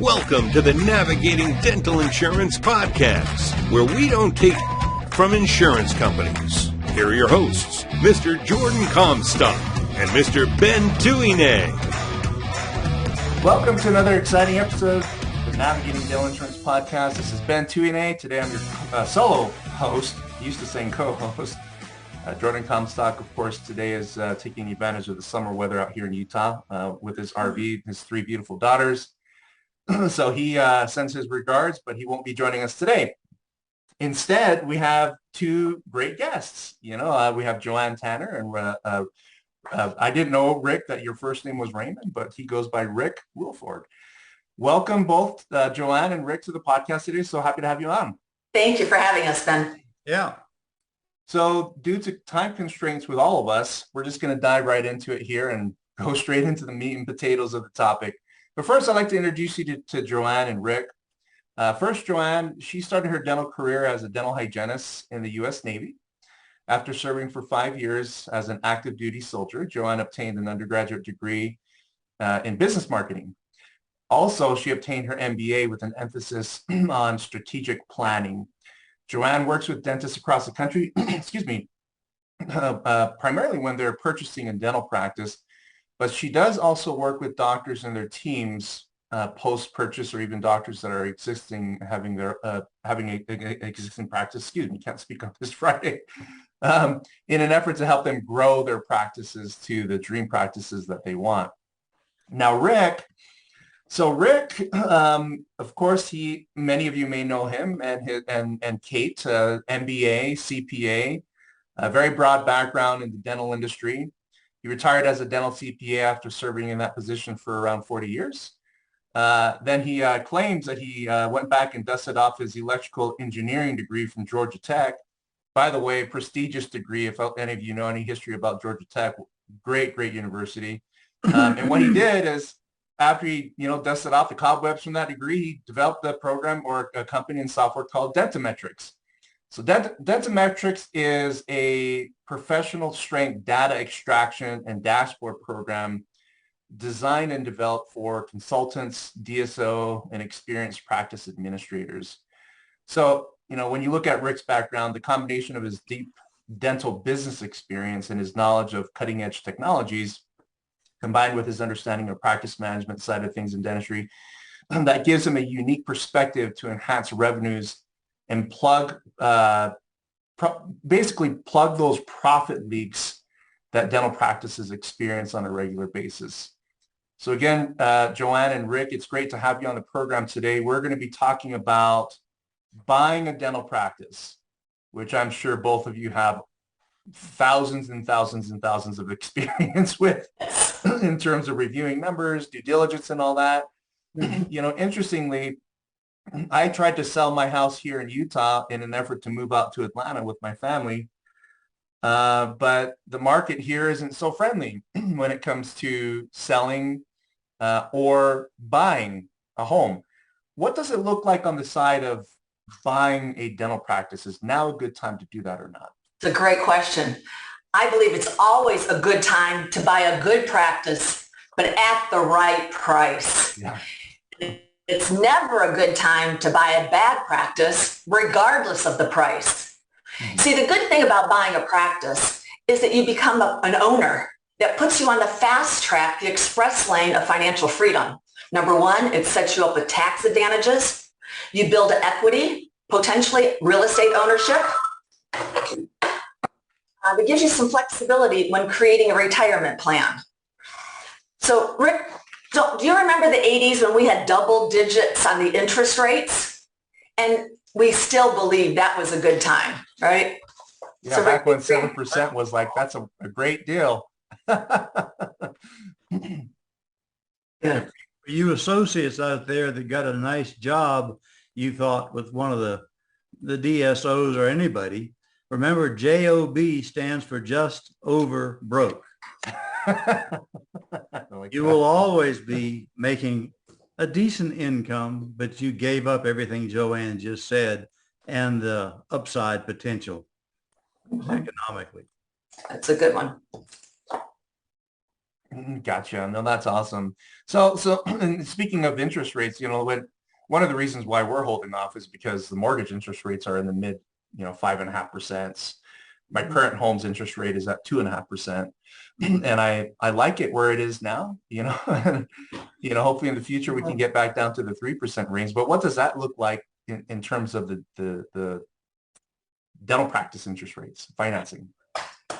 Welcome to the Navigating Dental Insurance Podcast, where we don't take from insurance companies. Here are your hosts, Mr. Jordan Comstock and Mr. Ben Tuine. Welcome to another exciting episode of the Navigating Dental Insurance Podcast. This is Ben Tuine. Today I'm your solo host, used to saying co-host. Jordan Comstock, of course, today is taking advantage of the summer weather out here in Utah with his RV, his three beautiful daughters. So he sends his regards, but he won't be joining us today. Instead, we have two great guests. We have Joanne Tanner, and I didn't know, Rick, that your first name was Raymond, but he goes by Rick Willeford. Welcome both Joanne and Rick to the podcast today. So happy to have you on. Thank you for having us, Ben. Yeah. So due to time constraints with all of us, we're just going to dive right into it here and go straight into the meat and potatoes of the topic. But first, I'd like to introduce you to Joanne and Rick. First, Joanne, she started her dental career as a dental hygienist in the U.S. Navy. After serving for 5 years as an active duty soldier, Joanne obtained an undergraduate degree in business marketing. Also, she obtained her MBA with an emphasis on strategic planning. Joanne works with dentists across the country, primarily when they're purchasing a dental practice, but she does also work with doctors and their teams post-purchase, or even doctors that are having an existing practice. Can't speak on this Friday. In an effort to help them grow their practices to the dream practices that they want. Now, Rick, of course, many of you may know him and Kate, MBA, CPA, a very broad background in the dental industry. He retired as a dental CPA after serving in that position for around 40 years. Then he claims that he went back and dusted off his electrical engineering degree from Georgia Tech. By the way, prestigious degree, if any of you know any history about Georgia Tech, great university. And what he did is, after he, dusted off the cobwebs from that degree, he developed a program or a company and software called DentaMetrix. So DentaMetrix is a professional strength data extraction and dashboard program designed and developed for consultants, DSO, and experienced practice administrators. So, when you look at Rick's background, the combination of his deep dental business experience and his knowledge of cutting edge technologies, combined with his understanding of practice management side of things in dentistry, that gives him a unique perspective to enhance revenues and basically plug those profit leaks that dental practices experience on a regular basis. So again, Joanne and Rick, it's great to have you on the program today. We're going to be talking about buying a dental practice, which I'm sure both of you have thousands and thousands and thousands of experience with in terms of reviewing numbers, due diligence, and all that. Interestingly, I tried to sell my house here in Utah in an effort to move out to Atlanta with my family. But the market here isn't so friendly when it comes to selling or buying a home. What does it look like on the side of buying a dental practice? Is now a good time to do that or not? It's a great question. I believe it's always a good time to buy a good practice, but at the right price. Yeah. It's never a good time to buy a bad practice, regardless of the price. Mm-hmm. See, the good thing about buying a practice is that you become an owner that puts you on the fast track, the express lane of financial freedom. Number one, it sets you up with tax advantages. You build equity, potentially real estate ownership. It gives you some flexibility when creating a retirement plan. So, Rick, do you remember the 80s when we had double digits on the interest rates? And we still believe that was a good time, right? Yeah, so back when 7% was like, that's a great deal. Yeah. For you associates out there that got a nice job, you thought, with one of the DSOs or anybody, remember JOB stands for just over broke. You will always be making a decent income, but you gave up everything Joanne just said and the upside potential economically. That's a good one. Gotcha. No, that's awesome. So and speaking of interest rates, one of the reasons why we're holding off is because the mortgage interest rates are in the mid, 5.5%. My current home's interest rate is at 2.5%. And I like it where it is now, and, hopefully in the future we can get back down to the 3% range. But what does that look like in terms of the dental practice interest rates, financing?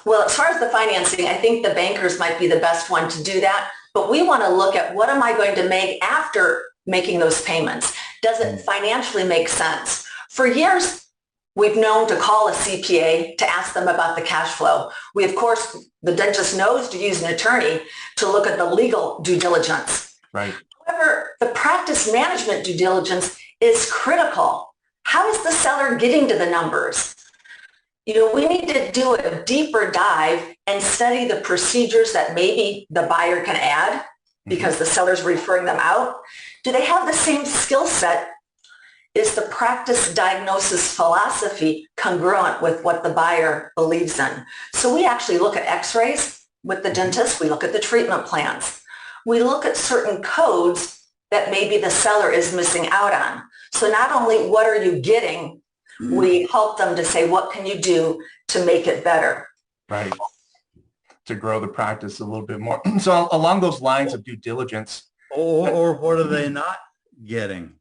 Well, as far as the financing, I think the bankers might be the best one to do that. But we want to look at what am I going to make after making those payments? Does it financially make sense? For years, we've known to call a CPA to ask them about the cash flow. We, of course, the dentist knows to use an attorney to look at the legal due diligence. Right. However, the practice management due diligence is critical. How is the seller getting to the numbers? We need to do a deeper dive and study the procedures that maybe the buyer can add because the seller's referring them out. Do they have the same skill set? Is the practice diagnosis philosophy congruent with what the buyer believes in? So we actually look at x-rays with the dentist. We look at the treatment plans. We look at certain codes that maybe the seller is missing out on. So not only what are you getting, we help them to say, what can you do to make it better? Right. To grow the practice a little bit more. So along those lines of due diligence. Or what are they not getting?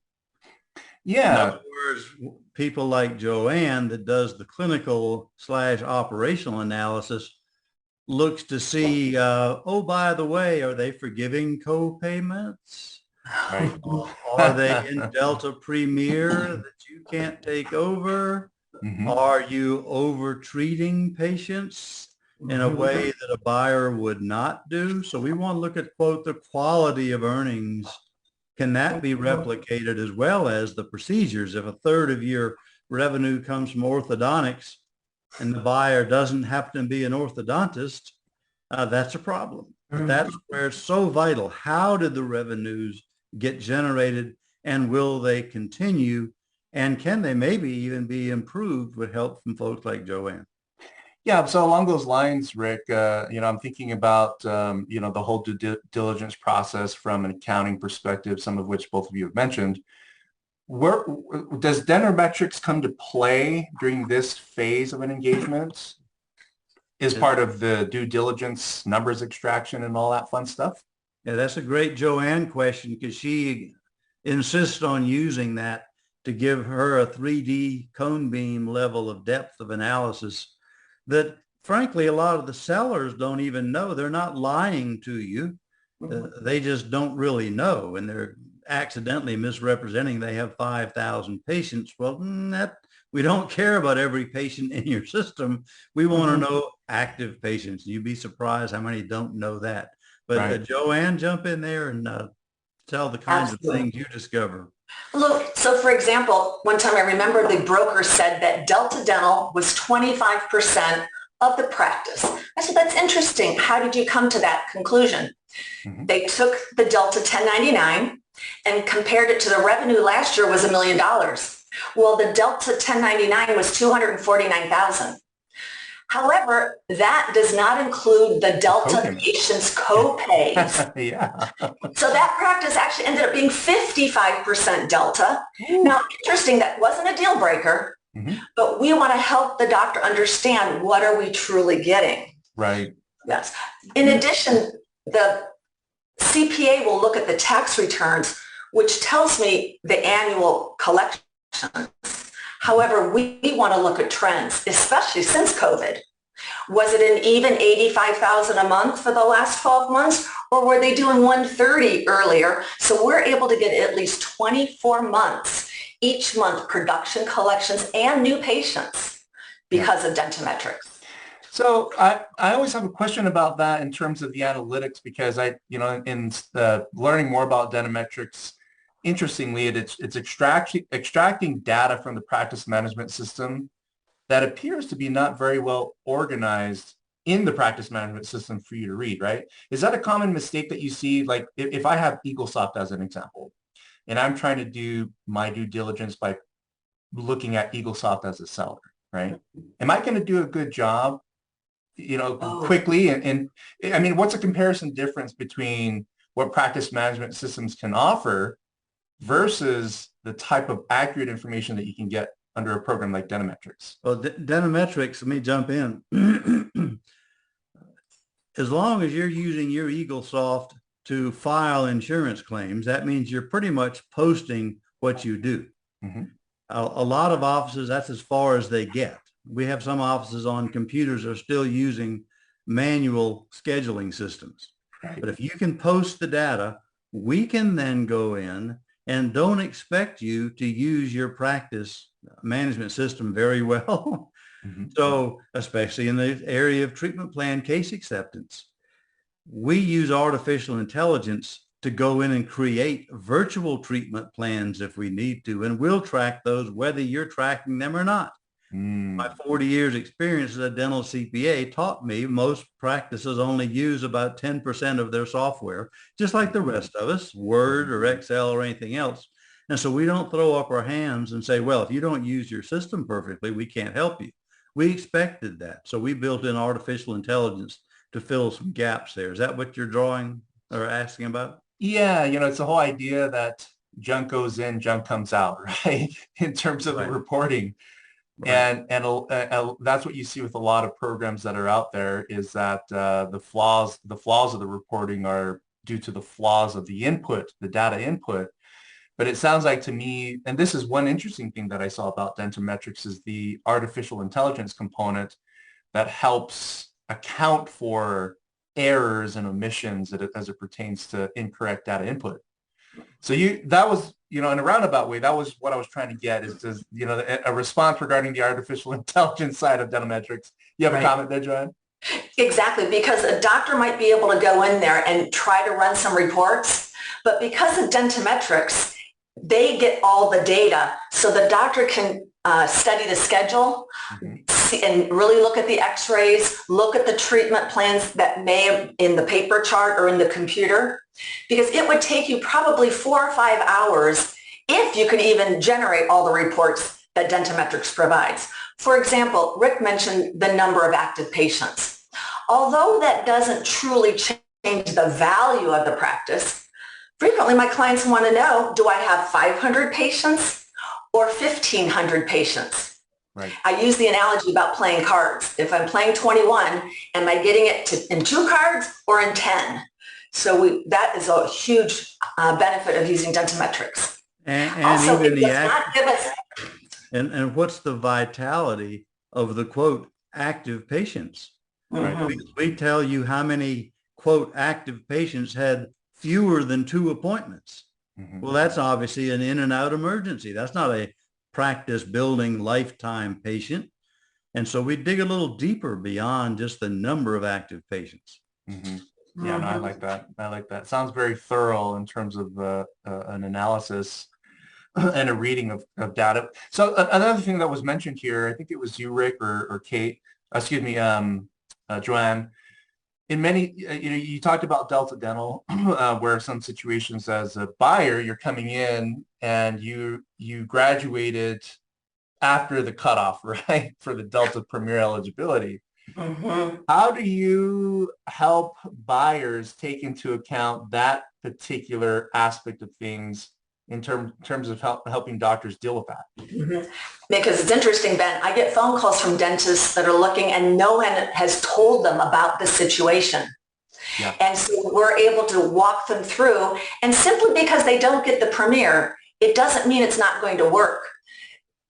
Yeah. In other words, people like Joanne that does the clinical/operational analysis looks to see, oh, by the way, are they forgiving co-payments? Right. Are they in Delta Premier that you can't take over? Are you over-treating patients in a way that a buyer would not do? So we want to look at, quote, the quality of earnings. Can that be replicated as well as the procedures? If a third of your revenue comes from orthodontics and the buyer doesn't happen to be an orthodontist, that's a problem. But that's where it's so vital. How did the revenues get generated, and will they continue, and can they maybe even be improved with help from folks like Joanne? Yeah, so along those lines, Rick, I'm thinking about the whole due diligence process from an accounting perspective, some of which both of you have mentioned. Where does DentaMetrix come to play during this phase of an engagement? Is part of the due diligence, numbers extraction, and all that fun stuff? Yeah, that's a great Joanne question because she insists on using that to give her a 3D cone beam level of depth of analysis that, frankly, a lot of the sellers don't even know. They're not lying to you. They just don't really know, and they're accidentally misrepresenting they have 5,000 patients. Well, we don't care about every patient in your system. We want to know active patients. You'd be surprised how many don't know that. But Right. Joanne, jump in there and tell the kinds of things you discover. Look, so for example, one time I remember the broker said that Delta Dental was 25% of the practice. I said, that's interesting. How did you come to that conclusion? They took the Delta 1099 and compared it to the revenue last year was $1 million. Well, the Delta 1099 was $249,000. However, that does not include the Delta patient's co-pays. Yeah. So that practice actually ended up being 55% Delta. Now, interesting, that wasn't a deal breaker, but we want to help the doctor understand what are we truly getting. Right. Yes. In addition, the CPA will look at the tax returns, which tells me the annual collections. However, we want to look at trends, especially since COVID. Was it an even $85,000 a month for the last 12 months, or were they doing $130,000 earlier? So we're able to get at least 24 months each month production, collections, and new patients because of DentaMetrix. So I always have a question about that in terms of the analytics, because in learning more about DentaMetrix, interestingly, it's extracting data from the practice management system that appears to be not very well organized in the practice management system for you to read, right? Is that a common mistake that you see? Like if I have EagleSoft as an example, and I'm trying to do my due diligence by looking at EagleSoft as a seller, right? Am I going to do a good job quickly. And I mean, what's a comparison difference between what practice management systems can offer versus the type of accurate information that you can get under a program like DentaMetrix? Well, DentaMetrix, let me jump in. As long as you're using your EagleSoft to file insurance claims, that means you're pretty much posting what you do. Mm-hmm. A lot of offices, that's as far as they get. We have some offices on computers that are still using manual scheduling systems. Right. But if you can post the data, we can then go in and don't expect you to use your practice management system very well. Mm-hmm. So especially in the area of treatment plan case acceptance, we use artificial intelligence to go in and create virtual treatment plans if we need to, and we'll track those whether you're tracking them or not. My 40 years experience as a dental CPA taught me most practices only use about 10% of their software, just like the rest of us, Word or Excel or anything else. And so we don't throw up our hands and say, well, if you don't use your system perfectly, we can't help you. We expected that. So we built in artificial intelligence to fill some gaps there. Is that what you're drawing or asking about? Yeah, it's the whole idea that junk goes in, junk comes out, right? In terms of the reporting. Right. And that's what you see with a lot of programs that are out there, is that the flaws of the reporting are due to the flaws of the input, the data input. But it sounds like to me, and this is one interesting thing that I saw about DentaMetrix, is the artificial intelligence component that helps account for errors and omissions as it pertains to incorrect data input. So that was, in a roundabout way, that was what I was trying to get, is a response regarding the artificial intelligence side of DentaMetrix. You have a comment there, Joanne? Exactly, because a doctor might be able to go in there and try to run some reports, but because of DentaMetrix, they get all the data, so the doctor can study the schedule, see, and really look at the x-rays, look at the treatment plans that may have in the paper chart or in the computer, because it would take you probably 4 or 5 hours if you could even generate all the reports that DentaMetrix provides. For example, Rick mentioned the number of active patients. Although that doesn't truly change the value of the practice, frequently my clients want to know, do I have 500 patients or 1,500 patients? Right. I use the analogy about playing cards. If I'm playing 21, am I getting it in 2 cards or in 10? So that is a huge benefit of using DentaMetrix. And also, even it does not give us... And what's the vitality of the, quote, active patients? Mm-hmm. Right? We tell you how many, quote, active patients had fewer than 2 appointments. Mm-hmm. Well, that's obviously an in and out emergency. That's not a practice building lifetime patient. And so we dig a little deeper beyond just the number of active patients. Mm-hmm. Yeah, no, I like that. I like that. Sounds very thorough in terms of an analysis and a reading of data. So another thing that was mentioned here, I think it was you, Rick, or Kate, excuse me, Joanne. In many, you talked about Delta Dental, where some situations as a buyer, you're coming in and you graduated after the cutoff, right, for the Delta Premier eligibility. Mm-hmm. How do you help buyers take into account that particular aspect of things in terms of helping doctors deal with that? Mm-hmm. Because it's interesting, Ben, I get phone calls from dentists that are looking and no one has told them about the situation. Yeah. And so we're able to walk them through, and simply because they don't get the Premier, it doesn't mean it's not going to work.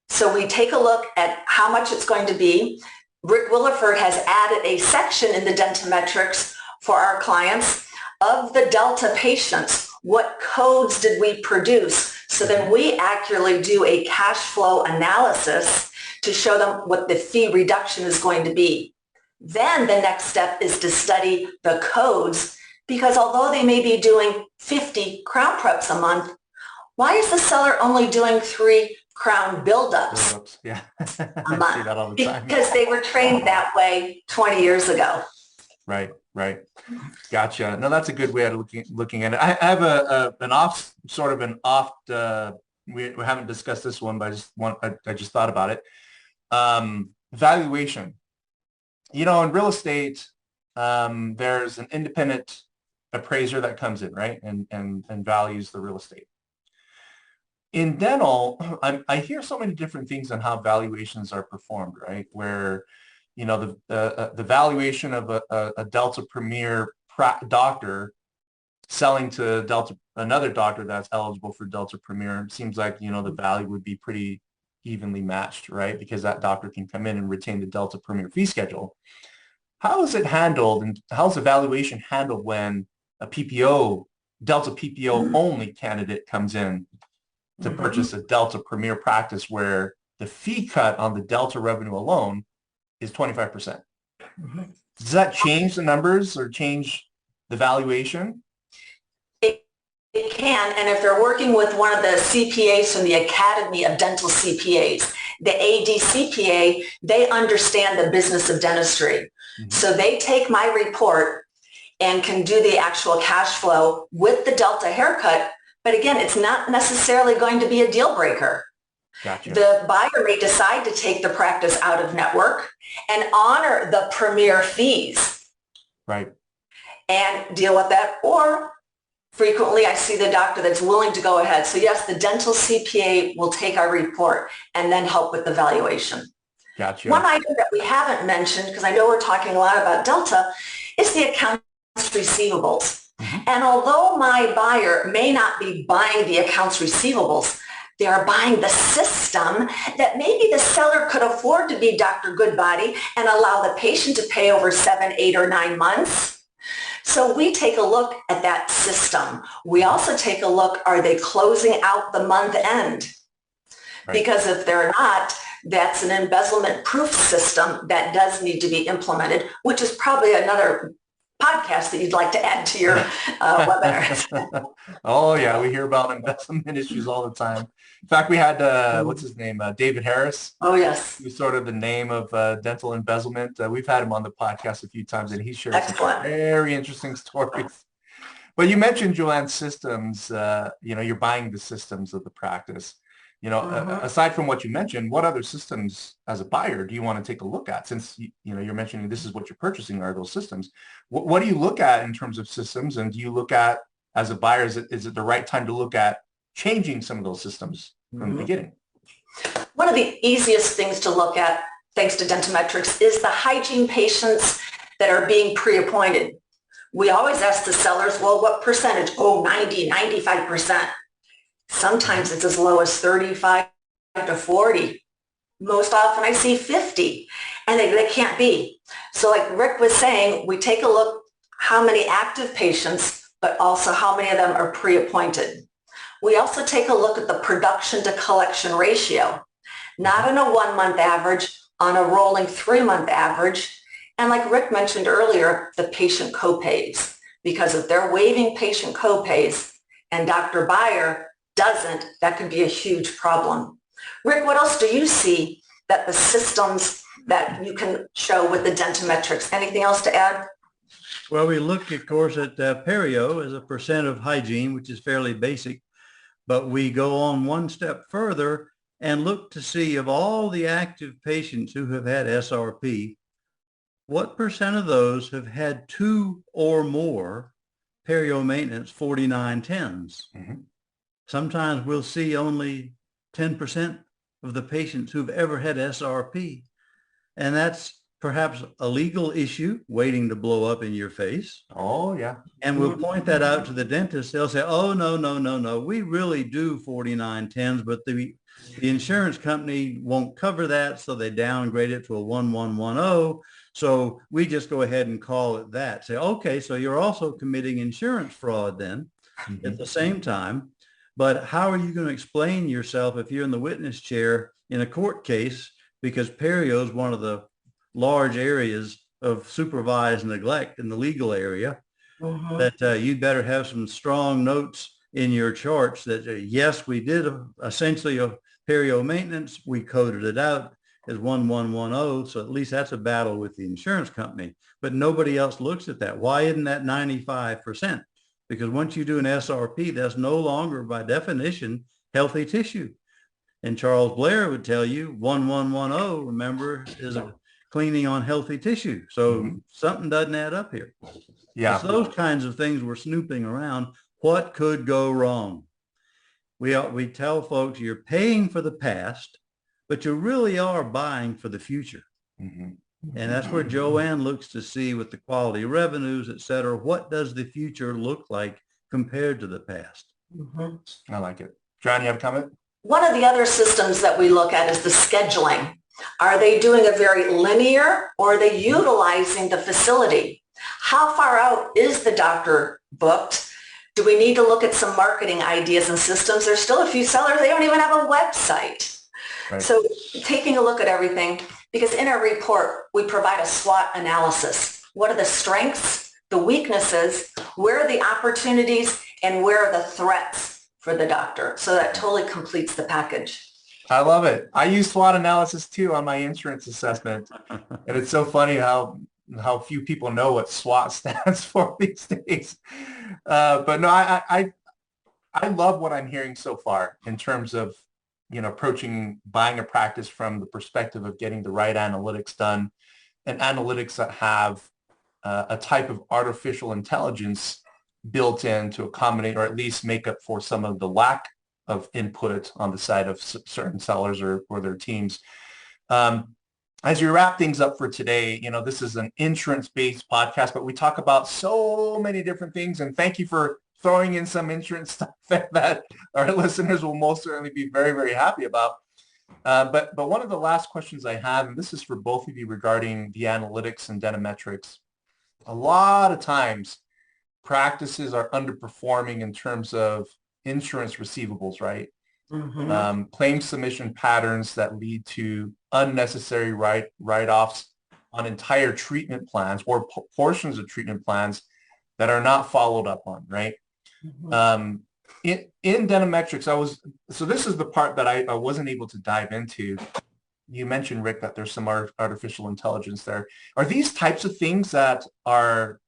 So we take a look at how much it's going to be. Rick Willeford has added a section in the DentaMetrix for our clients of the Delta patients. What codes did we produce? So then we accurately do a cash flow analysis to show them what the fee reduction is going to be. Then the next step is to study the codes, because although they may be doing 50 crown preps a month, why is the seller only doing 3 crown buildups yeah. a I month? see that all the time. Because they were trained that way 20 years ago. Right. Gotcha. No, that's a good way of looking at it. I have we haven't discussed this one, but I just thought about it. Valuation. You know, in real estate, there's an independent appraiser that comes in, right, and values the real estate. In dental, I hear so many different things on how valuations are performed, right? Where, you know, the valuation of a Delta Premier doctor selling to another doctor that's eligible for Delta Premier seems like, you know, the value would be pretty evenly matched, right? Because that doctor can come in and retain the Delta Premier fee schedule. How is it handled, and how's the valuation handled when a PPO, Delta PPO only candidate comes in to purchase a Delta Premier practice where the fee cut on the Delta revenue alone is 25%? Does that change the numbers or change the valuation? It can, and if they're working with one of the CPAs from the Academy of Dental CPAs, the ADCPA, they understand the business of dentistry. So they take my report and can do the actual cash flow with the Delta haircut. But again, it's not necessarily going to be a deal breaker. Gotcha. The buyer may decide to take the practice out of network and honor the premier fees. Right. And deal with that. Or frequently I see the doctor that's willing to go ahead. So yes, the dental CPA will take our report and then help with the valuation. Gotcha. One item that we haven't mentioned, because I know we're talking a lot about Delta, is the accounts receivables. And although my buyer may not be buying the accounts receivables, they are buying the system that maybe the seller could afford to be Dr. Goodbody and allow the patient to pay over 7, 8, or 9 months. So we take a look at that system. We also take a look, are they closing out the month end? Right. Because if they're not, that's an embezzlement proof system that does need to be implemented, which is probably another podcast that you'd like to add to your webinar. Oh yeah, we hear about embezzlement issues all the time. In fact, we had what's his name, David Harris. Oh yes, who's sort of the name of dental embezzlement. We've had him on the podcast a few times, and he shares some very interesting stories. But you mentioned, Joanne, systems. You know, you're buying the systems of the practice. You know, aside from what you mentioned, what other systems as a buyer do you want to take a look at? Since, you know, you're mentioning this is what you're purchasing are those systems. What do you look at in terms of systems? And do you look at, as a buyer, is it the right time to look at changing some of those systems from the beginning? One of the easiest things to look at, thanks to DentaMetrix, is the hygiene patients that are being pre-appointed. We always ask the sellers, well, what percentage? Oh, 90, 95%. Sometimes it's as low as 35 to 40. Most often I see 50, and they can't be. So like Rick was saying, we take a look how many active patients, but also how many of them are pre-appointed. We also take a look at the production to collection ratio, not on a 1-month average, on a rolling 3-month average. And like Rick mentioned earlier, the patient copays, because if they're waiving patient copays and Dr. Buyer doesn't, that could be a huge problem. Rick, what else do you see that the systems that you can show with the DentaMetrix? Anything else to add? Well, we look, of course, at perio as a percent of hygiene, which is fairly basic, but we go on one step further and look to see of all the active patients who have had SRP, what percent of those have had 2 or more perio maintenance 4910s? Sometimes we'll see only 10% of the patients who've ever had SRP. And that's perhaps a legal issue waiting to blow up in your face. Oh, yeah. And we'll point that out to the dentist. They'll say, oh, no. We really do 4910s, but the insurance company won't cover that. So they downgrade it to a 1110. So we just go ahead and call it that. Say, okay, so you're also committing insurance fraud then at the same time. But how are you going to explain yourself if you're in the witness chair in a court case? Because perio is one of the large areas of supervised neglect in the legal area, that you'd better have some strong notes in your charts that, yes, we did essentially a perio maintenance. We coded it out as 1110. So at least that's a battle with the insurance company. But nobody else looks at that. Why isn't that 95%? Because once you do an SRP, that's no longer, by definition, healthy tissue. And Charles Blair would tell you 1110, remember, is a cleaning on healthy tissue. So something doesn't add up here. Yeah. It's those kinds of things we're snooping around. What could go wrong? We tell folks you're paying for the past, but you really are buying for the future. And that's where Joanne looks to see with the quality revenues, et cetera, what does the future look like compared to the past? I like it. John, you have a comment? One of the other systems that we look at is the scheduling. Are they doing a very linear, or are they utilizing the facility? How far out is the doctor booked? Do we need to look at some marketing ideas and systems? There's still a few sellers, they don't even have a website. Right. So taking a look at everything, because in our report, we provide a SWOT analysis. What are the strengths, the weaknesses, where are the opportunities, and where are the threats for the doctor? So that totally completes the package. I love it. I use SWOT analysis too on my insurance assessment. And it's so funny how few people know what SWOT stands for these days. But no, I love what I'm hearing so far in terms of, approaching buying a practice from the perspective of getting the right analytics done, and analytics that have a type of artificial intelligence built in to accommodate or at least make up for some of the lack of input on the side of certain sellers or their teams. As you wrap things up for today, this is an insurance-based podcast, but we talk about so many different things. And thank you for throwing in some insurance stuff that our listeners will most certainly be very, very happy about. But one of the last questions I have, and this is for both of you regarding the analytics and DentaMetrix, a lot of times practices are underperforming in terms of insurance receivables, right? Claim submission patterns that lead to unnecessary write-offs on entire treatment plans or portions of treatment plans that are not followed up on, right? In DentaMetrix, so this is the part that I wasn't able to dive into. You mentioned, Rick, that there's some artificial intelligence there. Are these types of things that are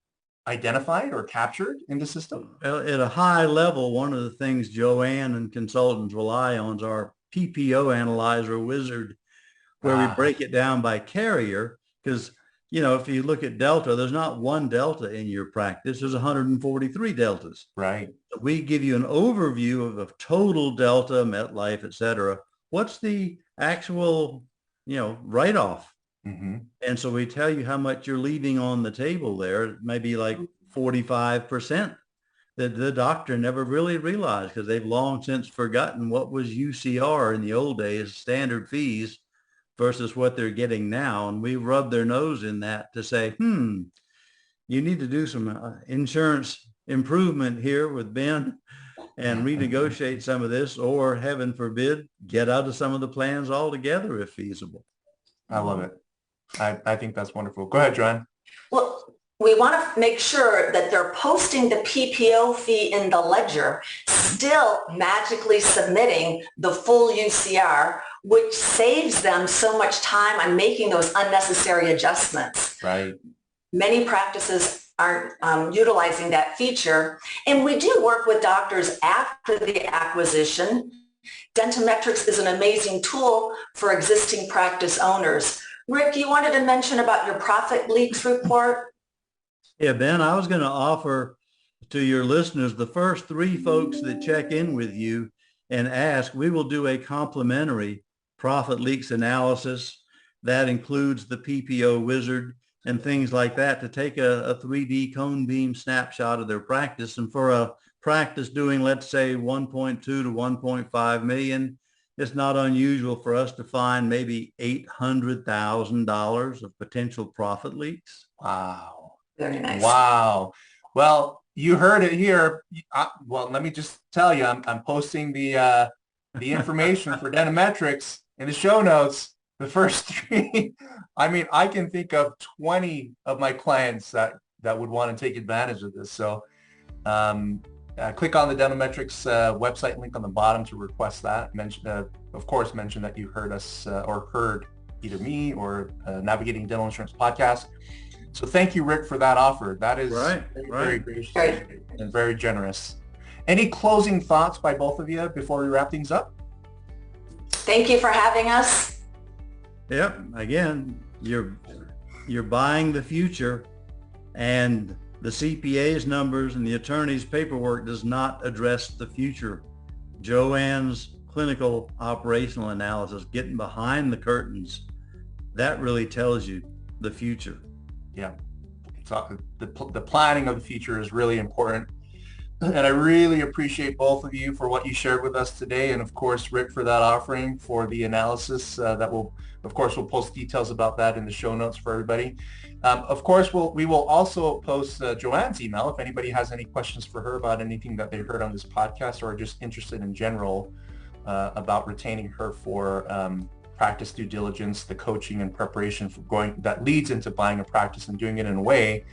identified or captured in the system? Well, at a high level, one of the things Joanne and consultants rely on is our PPO analyzer wizard, where we break it down by carrier. Because, if you look at Delta, there's not one Delta in your practice. There's 143 Deltas. Right. We give you an overview of total Delta, MetLife, et cetera. What's the actual, write-off? And so we tell you how much you're leaving on the table there. It may be like 45% that the doctor never really realized, because they've long since forgotten what was UCR in the old days, standard fees, versus what they're getting now. And we rub their nose in that to say, you need to do some insurance improvement here with Ben and renegotiate some of this, or heaven forbid, get out of some of the plans altogether if feasible. I love it. I think that's wonderful. Go ahead, Joanne. Well, we want to make sure that they're posting the PPO fee in the ledger, still magically submitting the full UCR, which saves them so much time on making those unnecessary adjustments. Right. Many practices aren't utilizing that feature. And we do work with doctors after the acquisition. DentaMetrix is an amazing tool for existing practice owners. Rick, you wanted to mention about your profit leaks report? Yeah, Ben, I was going to offer to your listeners, the first 3 folks that check in with you and ask, we will do a complimentary profit leaks analysis. That includes the PPO wizard and things like that, to take a 3D cone beam snapshot of their practice. And for a practice doing, let's say, 1.2 to 1.5 million, it's not unusual for us to find maybe $800,000 of potential profit leaks. Wow. Very nice. Wow. Well, you heard it here. Well, let me just tell you, I'm posting the information for DentaMetrix in the show notes. The first 3, I can think of 20 of my clients that would want to take advantage of this. So click on the DentaMetrix website link on the bottom to request that. Mention that you heard us or heard either me or Navigating Dental Insurance podcast. So thank you, Rick, for that offer. That is very gracious and very generous. Any closing thoughts by both of you before we wrap things up? Thank you for having us. Yep. Again, You're buying the future, and the CPA's numbers and the attorney's paperwork does not address the future. Joanne's clinical operational analysis, getting behind the curtains, that really tells you the future. Yeah. So the planning of the future is really important. And I really appreciate both of you for what you shared with us today. And of course, Rick, for that offering for the analysis that we'll post details about that in the show notes for everybody. Of course, we will also post Joanne's email if anybody has any questions for her about anything that they heard on this podcast or are just interested in general about retaining her for practice due diligence, the coaching and preparation for that leads into buying a practice and doing it in a way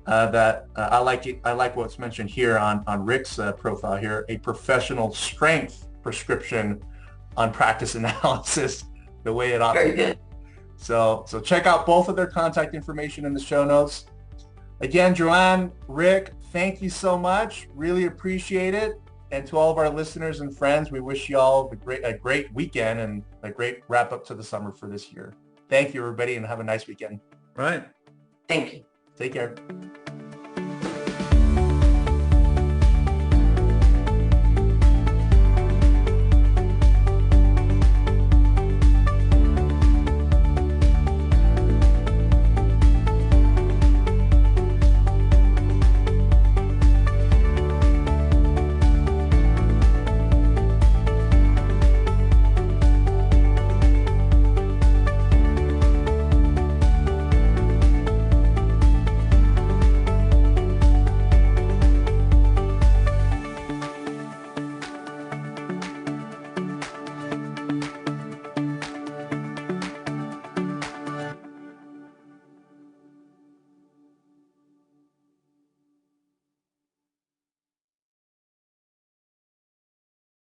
that I like it. I like what's mentioned here on Rick's profile here, a professional strength prescription on practice analysis, the way it operates. Very good. So check out both of their contact information in the show notes. Again, Joanne, Rick, thank you so much. Really appreciate it. And to all of our listeners and friends, we wish you all a great weekend and a great wrap up to the summer for this year. Thank you, everybody, and have a nice weekend. Right. Thank you. Take care.